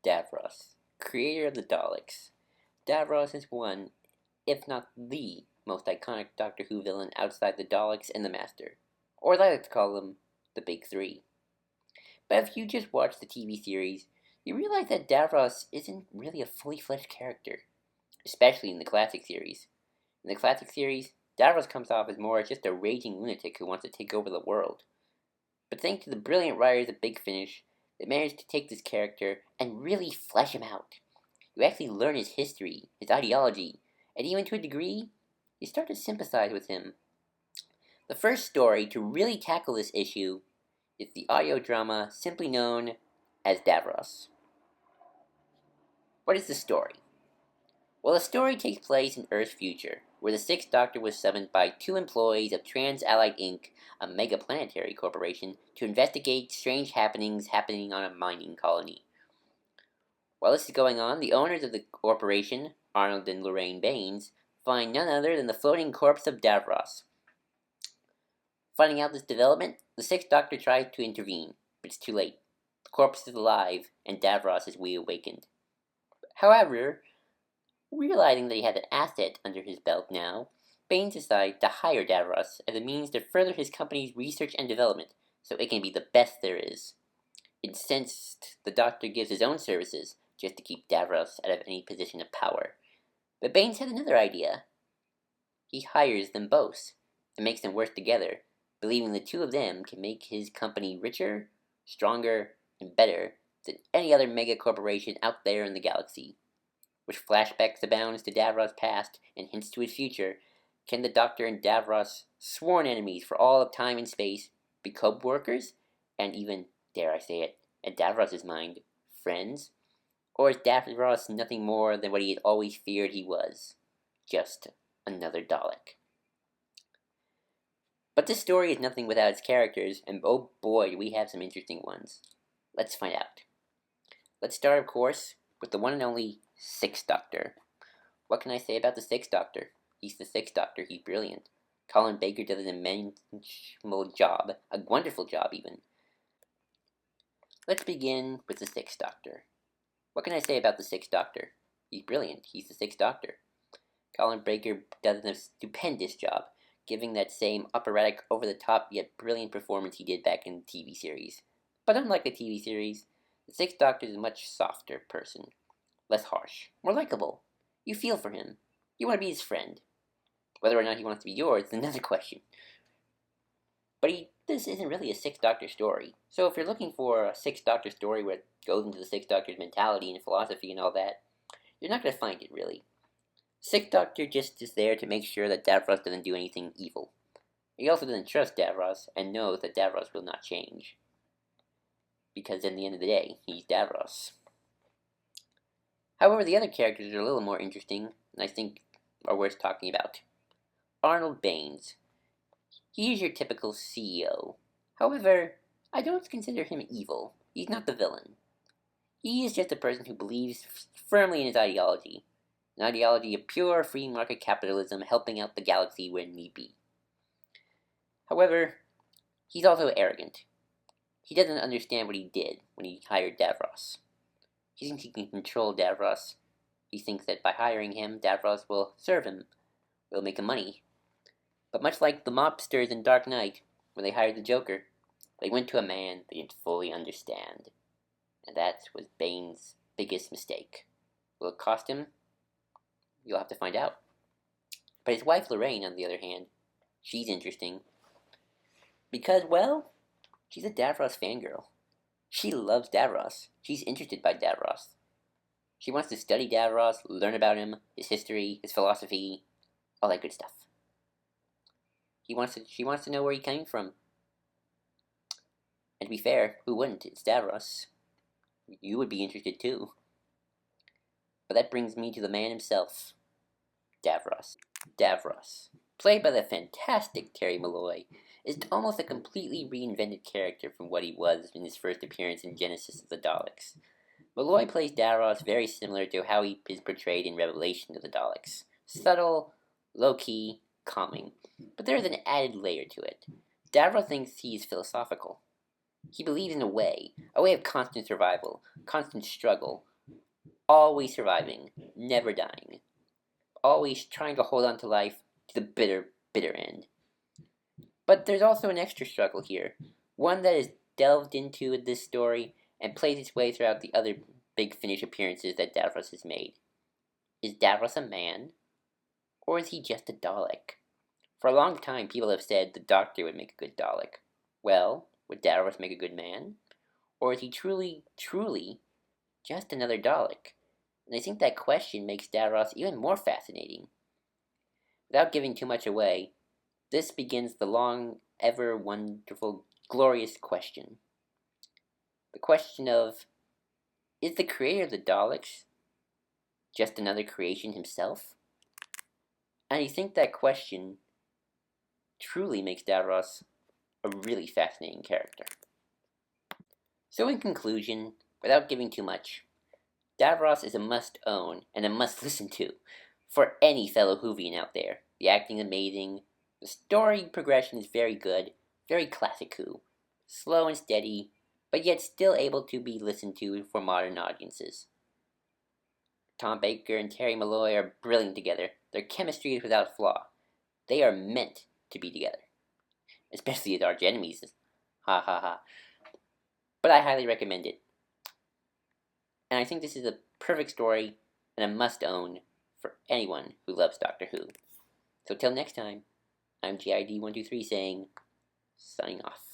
Davros, creator of the Daleks. Davros is one, if not the, most iconic Doctor Who villain outside the Daleks and the Master, or as I like to call them, the Big Three. But if you just watch the TV series, you realize that Davros isn't really a fully fledged character, especially in the classic series. In the classic series, Davros comes off as more just a raging lunatic who wants to take over the world. But thanks to the brilliant writers of Big Finish, they managed to take this character and really flesh him out. You actually learn his history, his ideology, and even to a degree, you start to sympathize with him. The first story to really tackle this issue is the audio drama simply known as Davros. What is the story? Well, the story takes place in Earth's future, where the Sixth Doctor was summoned by two employees of Trans-Allied Inc., a mega-planetary corporation, to investigate strange happenings happening on a mining colony. While this is going on, the owners of the corporation, Arnold and Lorraine Baines, find none other than the floating corpse of Davros. Finding out this development, the Sixth Doctor tries to intervene, but it's too late. The corpse is alive, and Davros is reawakened. However, realizing that he had an asset under his belt now, Baines decides to hire Davros as a means to further his company's research and development, so it can be the best there is. Incensed, the Doctor gives his own services, just to keep Davros out of any position of power. But Baines has another idea. He hires them both, and makes them work together, believing the two of them can make his company richer, stronger, and better than any other mega corporation out there in the galaxy. With flashbacks abounds to Davros' past and hints to his future, can the Doctor and Davros, sworn enemies for all of time and space, be co-workers, and even, dare I say it, in Davros' mind, friends? Or is Davros nothing more than what he had always feared he was? Just another Dalek. But this story is nothing without its characters, and oh boy, do we have some interesting ones. Let's find out. Let's start, of course, with the one and only Sixth Doctor. What can I say about the Sixth Doctor? He's the Sixth Doctor, he's brilliant. Colin Baker does an immense job, a wonderful job even. Let's begin with the Sixth Doctor. What can I say about the Sixth Doctor? He's brilliant, he's the Sixth Doctor. Colin Baker does a stupendous job, giving that same operatic, over-the-top, yet brilliant performance he did back in the TV series. But unlike the TV series, the Sixth Doctor is a much softer person. Less harsh, more likable. You feel for him. You want to be his friend. Whether or not he wants to be yours is another question. But this isn't really a Sixth Doctor story. So if you're looking for a Sixth Doctor story where it goes into the Sixth Doctor's mentality and philosophy and all that, you're not going to find it, really. Sixth Doctor just is there to make sure that Davros doesn't do anything evil. He also doesn't trust Davros and knows that Davros will not change. Because in the end of the day, he's Davros. However, the other characters are a little more interesting, and I think are worth talking about. Arnold Baines. He is your typical CEO. However, I don't consider him evil. He's not the villain. He is just a person who believes firmly in his ideology. An ideology of pure free market capitalism helping out the galaxy when need be. However, he's also arrogant. He doesn't understand what he did when he hired Davros. He thinks he can control Davros. He thinks that by hiring him, Davros will serve him, will make him money. But much like the mobsters in Dark Knight, when they hired the Joker, they went to a man they didn't fully understand. And that was Baines' biggest mistake. Will it cost him? You'll have to find out. But his wife Lorraine, on the other hand, she's interesting. Because, well, she's a Davros fangirl. She loves Davros. She's interested by Davros. She wants to study Davros, learn about him, his history, his philosophy, all that good stuff. She wants to know where he came from. And to be fair, who wouldn't? It's Davros. You would be interested too. But that brings me to the man himself, Davros. Davros, played by the fantastic Terry Malloy, is almost a completely reinvented character from what he was in his first appearance in Genesis of the Daleks. Malloy plays Davros very similar to how he is portrayed in Revelation of the Daleks. Subtle, low-key, calming. But there is an added layer to it. Davros thinks he is philosophical. He believes in a way of constant survival, constant struggle, always surviving, never dying, always trying to hold on to life to the bitter, bitter end. But there's also an extra struggle here, one that is delved into in this story and plays its way throughout the other Big Finish appearances that Davros has made. Is Davros a man? Or is he just a Dalek? For a long time, people have said the Doctor would make a good Dalek. Well, would Davros make a good man? Or is he truly, truly just another Dalek? And I think that question makes Davros even more fascinating. Without giving too much away, this begins the long, ever wonderful, glorious question. The question of, is the creator of the Daleks just another creation himself? And I think that question truly makes Davros a really fascinating character. So in conclusion, without giving too much, Davros is a must-own and a must-listen to for any fellow Whovian out there. The acting is amazing, the story progression is very good, very classic Who, slow and steady, but yet still able to be listened to for modern audiences. Tom Baker and Terry Malloy are brilliant together. Their chemistry is without flaw. They are meant to be together. Especially as arch enemies. Ha ha ha. But I highly recommend it. And I think this is a perfect story and a must-own for anyone who loves Doctor Who. So till next time, I'm GID123 saying, signing off.